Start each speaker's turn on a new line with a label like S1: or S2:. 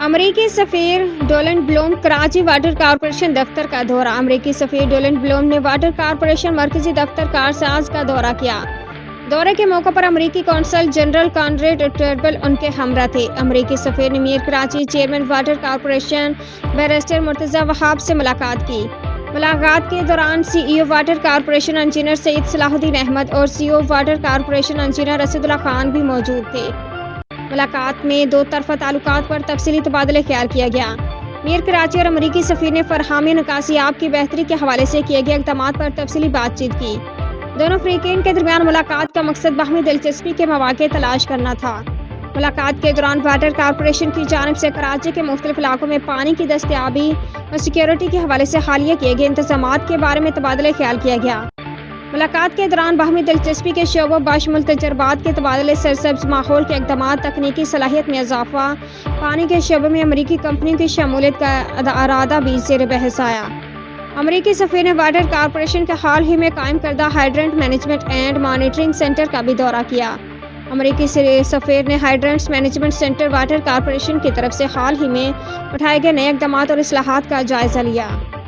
S1: امریکی سفیر ڈونلڈ بلوم کراچی واٹر کارپوریشن دفتر کا دورہ۔ امریکی سفیر ڈونلڈ بلوم نے واٹر کارپوریشن مرکزی دفتر کارساز کا دورہ کیا۔ دورے کے موقع پر امریکی قونصل جنرل کانریڈ ٹربل ان کے ہمراہ تھے۔ امریکی سفیر نے mayor Karachi chairman water corporation barrister Murtaza Wahab سے ملاقات کی۔ ملاقات کے دوران C E O water corporation engineer Syed Salahuddin Ahmed اور C O water corporation engineer Asadullah Khan بھی موجود تھے۔ ملاقات میں دو طرفہ تعلقات پر تفصیلی تبادلہ خیال کیا گیا۔ میر کراچی اور امریکی سفیر نے فراہمی نکاسی آب کی بہتری کے حوالے سے کیے گئے اقدامات پر تفصیلی بات چیت کی۔ دونوں فریقین کے درمیان ملاقات کا مقصد باہمی دلچسپی کے مواقع تلاش کرنا تھا۔ ملاقات کے دوران واٹر کارپوریشن کی جانب سے کراچی کے مختلف علاقوں میں پانی کی دستیابی اور سیکیورٹی کے حوالے سے حالیہ کیے گئے انتظامات کے بارے میں تبادلہ خیال کیا گیا۔ ملاقات کے دوران باہمی دلچسپی کے شعبوں بشمول تجربات کے تبادلے، سرسبز ماحول کے اقدامات، تکنیکی صلاحیت میں اضافہ، پانی کے شعبے میں امریکی کمپنیوں کی شمولیت کا ارادہ بھی زیر بحث آیا۔ امریکی سفیر نے واٹر کارپوریشن کے حال ہی میں قائم کردہ ہائیڈرنٹ مینجمنٹ اینڈ مانیٹرنگ سینٹر کا بھی دورہ کیا۔ امریکی سفیر نے hydrants management centre water corporation کی طرف سے حال ہی میں اٹھائے گئے نئے اقدامات اور اصلاحات کا جائزہ لیا۔